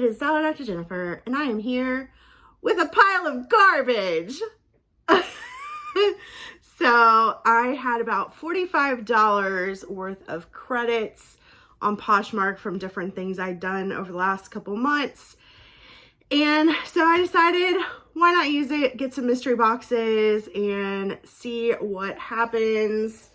is Dolla Docta Jennifer, and I am here with a pile of garbage. So I had about $45 worth of credits on Poshmark from different things I'd done over the last couple months. And so I decided, why not use it, get some mystery boxes and see what happens.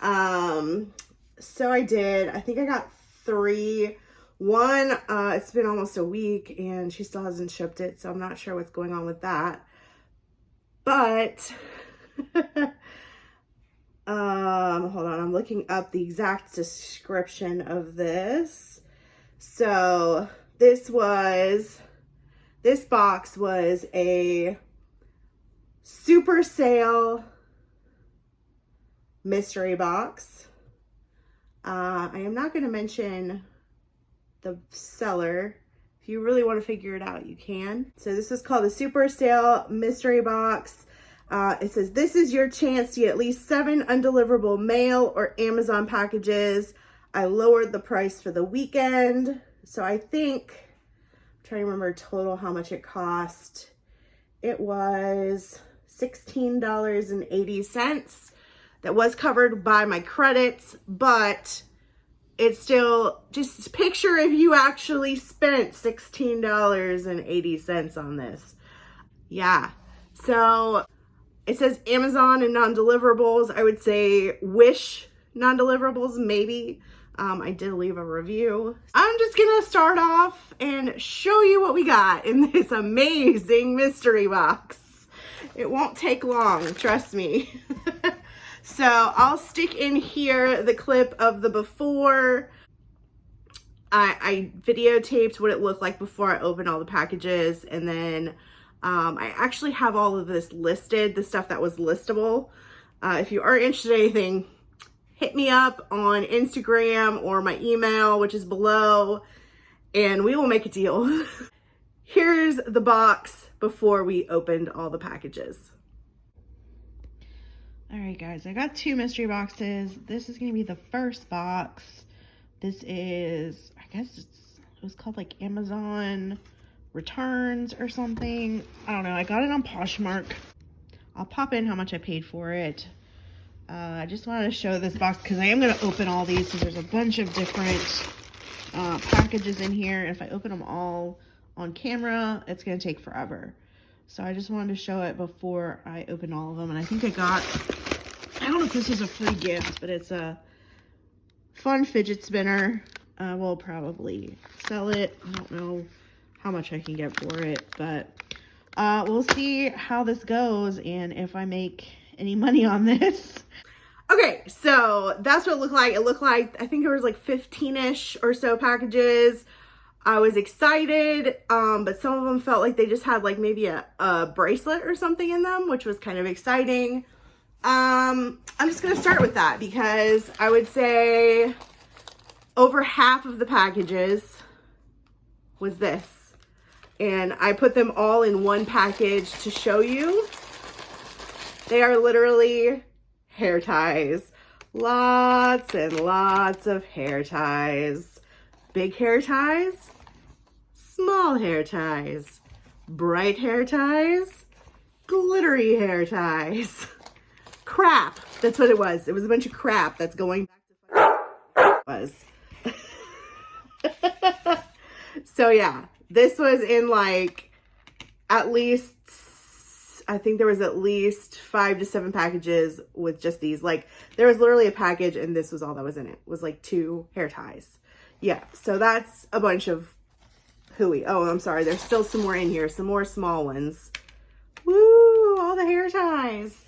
So I did. I think I got 3. One, it's been almost a week and she still hasn't shipped it, so I'm not sure what's going on with that. But hold on, I'm looking up the exact description of this. So this box was a super sale mystery box. I am not going to mention the seller. If you really want to figure it out, you can. So this is called the super sale mystery box. It says, this is your chance to get at least 7 undeliverable mail or Amazon packages. I lowered the price for the weekend. So I think, I'm trying to remember total how much it cost. It was $16.80. That was covered by my credits, but it's still, just picture if you actually spent $16.80 on this. Yeah, so it says Amazon and non-deliverables. I would say Wish non-deliverables, maybe. I did leave a review. I'm just gonna start off and show you what we got in this amazing mystery box. It won't take long, trust me. So I'll stick in here the clip of the before. I videotaped what it looked like before I opened all the packages, and then I actually have all of this listed, the stuff that was listable. If you are interested in anything, hit me up on Instagram or my email, which is below, and we will make a deal. Here's the box before we opened all the packages. All right, guys, I got 2 mystery boxes. This is gonna be the first box. This is, I guess it was called like Amazon returns or something. I don't know, I got it on Poshmark. I'll pop in how much I paid for it. I just wanted to show this box because I am gonna open all these because there's a bunch of different packages in here. And if I open them all on camera, it's gonna take forever. So I just wanted to show it before I open all of them. And I think I got, I don't know if this is a free gift, but it's a fun fidget spinner. We'll probably sell it. I don't know how much I can get for it, but we'll see how this goes and if I make any money on this. Okay, so that's what it looked like. It looked like, I think there was like 15-ish or so packages. I was excited, but some of them felt like they just had like maybe a bracelet or something in them, which was kind of exciting. I'm just gonna start with that because I would say over half of the packages was this. And I put them all in one package to show you. They are literally hair ties. Lots and lots of hair ties. Big hair ties, small hair ties, bright hair ties, glittery hair ties. Crap, that's what it was. It was a bunch of crap that's going back to was. So yeah, this was in like at least, I think there was at least 5 to 7 packages with just these. Like there was literally a package and this was all that was in it. It was like 2 hair ties. Yeah, so that's a bunch of hooey. Oh, I'm sorry. There's still some more in here. Some more small ones. Woo, all the hair ties.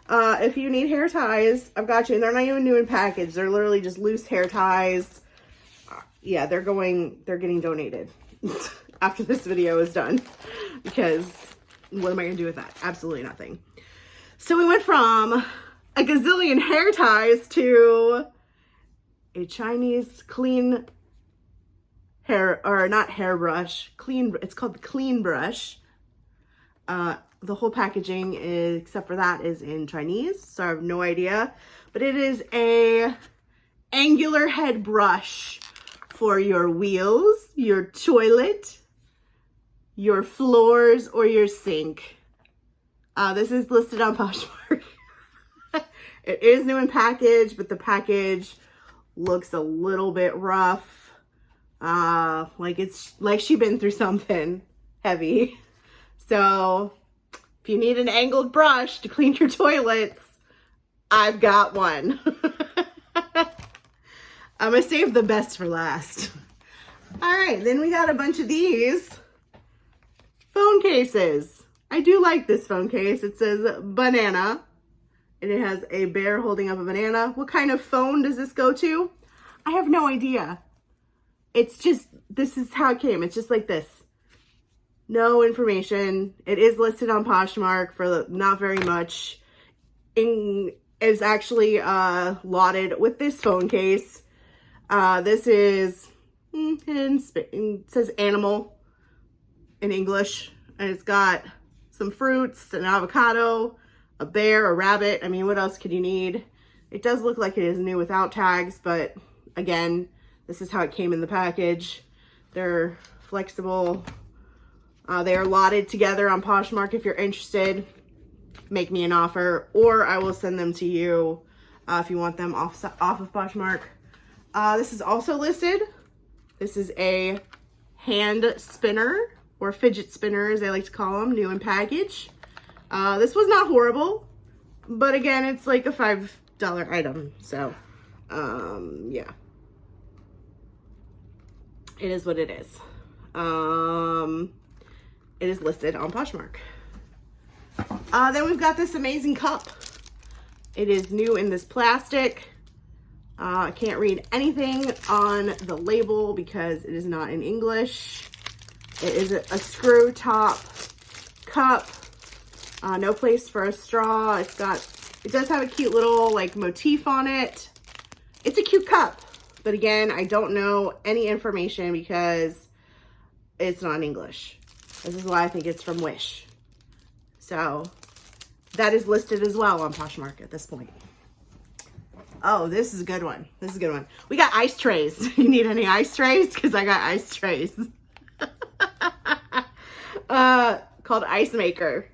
If you need hair ties, I've got you. And they're not even new in package. They're literally just loose hair ties. Yeah, they're getting donated after this video is done. Because what am I going to do with that? Absolutely nothing. So we went from a gazillion hair ties to a Chinese clean hair, or not hairbrush, clean, it's called the clean brush. The whole packaging is, except for that, is in Chinese, so I have no idea. But it is a angular head brush for your wheels, your toilet, your floors or your sink. This is listed on Poshmark. It is new in package, but the package looks a little bit rough. Like she's been through something heavy. So if you need an angled brush to clean your toilets, I've got one. I'm gonna save the best for last. All right, then we got a bunch of these phone cases. I do like this phone case. It says banana, and it has a bear holding up a banana. What kind of phone does this go to? I have no idea. It's just, this is how it came. It's just like this. No information. It is listed on Poshmark for not very much. It's actually lauded with this phone case. This is, it says animal in English, and it's got some fruits, an avocado, a bear, a rabbit. I mean, what else could you need? It does look like it is new without tags, but again, this is how it came in the package. They're flexible. They are lotted together on Poshmark. If you're interested, make me an offer, or I will send them to you if you want them off of Poshmark. This is also listed. This is a hand spinner, or fidget spinner as I like to call them, new in package. This was not horrible, but again, it's like a $5 item. So, yeah. It is what it is. It is listed on Poshmark. Then we've got this amazing cup. It is new in this plastic. I can't read anything on the label because it is not in English. It is a screw top cup. No place for a straw. It does have a cute little like motif on it. It's a cute cup. But again, I don't know any information because it's not in English. This is why I think it's from Wish. So that is listed as well on Poshmark at this point. Oh, this is a good one. This is a good one. We got ice trays. You need any ice trays? Because I got ice trays. Called Ice Maker.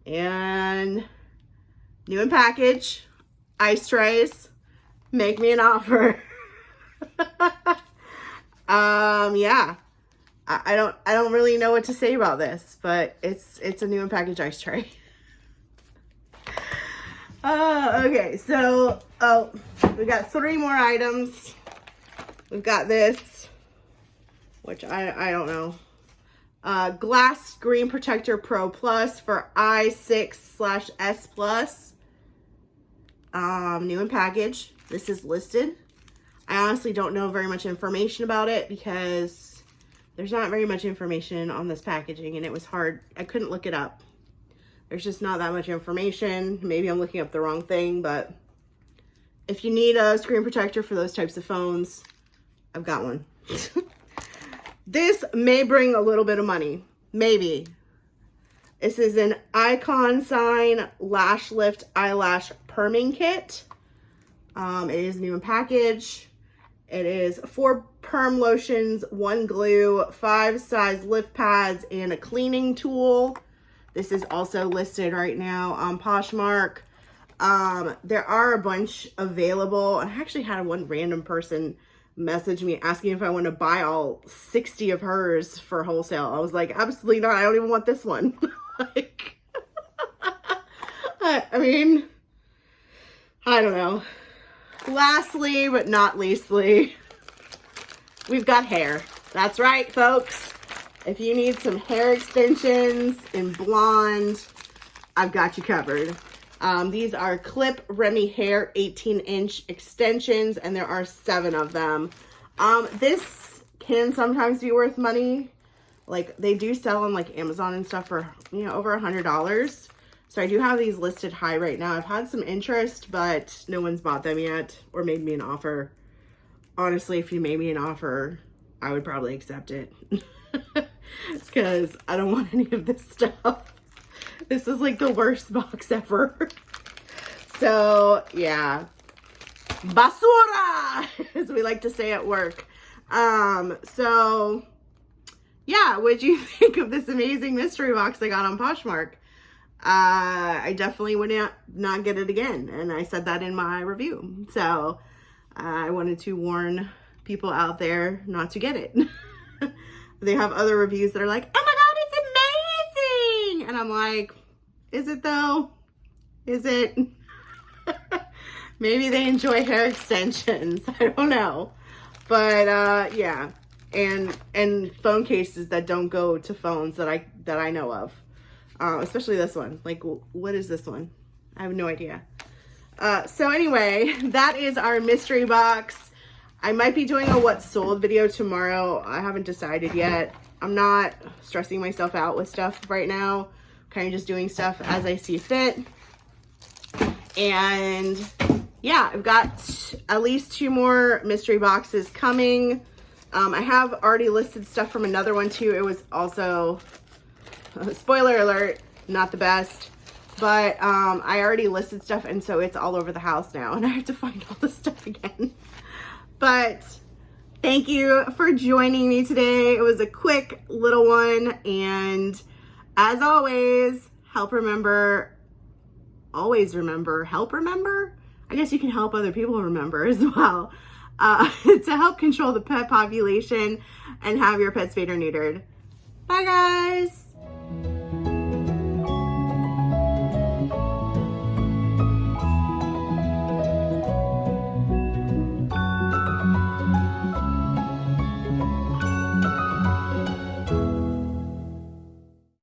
And new in package. Ice trays. Make me an offer. Yeah. I don't really know what to say about this, but it's a new in package ice tray. Okay, so we got 3 more items. We've got this, which I don't know. Glass Screen Protector Pro Plus for i6/S Plus. New in package. This is listed. I honestly don't know very much information about it because there's not very much information on this packaging, and it was hard. I couldn't look it up. There's just not that much information. Maybe I'm looking up the wrong thing, but if you need a screen protector for those types of phones, I've got one. This may bring a little bit of money. Maybe. This is an Icon Sign Lash Lift Eyelash Perming Kit. It is new in package. It is 4 perm lotions, 1 glue, 5 size lift pads, and a cleaning tool. This is also listed right now on Poshmark. There are a bunch available. I actually had one random person message me asking if I want to buy all 60 of hers for wholesale. I was like, absolutely not. I don't even want this one. Like, I mean, I don't know. Lastly, but not leastly, we've got hair. That's right, folks. If you need some hair extensions in blonde, I've got you covered. These are Clip Remy Hair 18-inch extensions, and there are 7 of them. This can sometimes be worth money. Like, they do sell on like Amazon and stuff for, you know, over $100. So I do have these listed high right now. I've had some interest, but no one's bought them yet or made me an offer. Honestly, if you made me an offer, I would probably accept it. It's because I don't want any of this stuff. This is like the worst box ever. So yeah, basura, as we like to say at work. So yeah, what'd you think of this amazing mystery box I got on Poshmark? I definitely would not get it again. And I said that in my review. So I wanted to warn people out there not to get it. They have other reviews that are like, oh my God, it's amazing. And I'm like, is it though? Is it? Maybe they enjoy hair extensions. I don't know. But yeah. And phone cases that don't go to phones that I know of. Especially this one. Like, what is this one? I have no idea. So anyway, that is our mystery box. I might be doing a what sold video tomorrow. I haven't decided yet. I'm not stressing myself out with stuff right now. Kind of just doing stuff as I see fit. And yeah, I've got at least 2 more mystery boxes coming. I have already listed stuff from another one too. It was also, spoiler alert, not the best, but I already listed stuff, and so it's all over the house now, and I have to find all this stuff again. But thank you for joining me today. It was a quick little one, and as always, always remember, help remember? I guess you can help other people remember as well. To help control the pet population and have your pet spayed or neutered. Bye guys!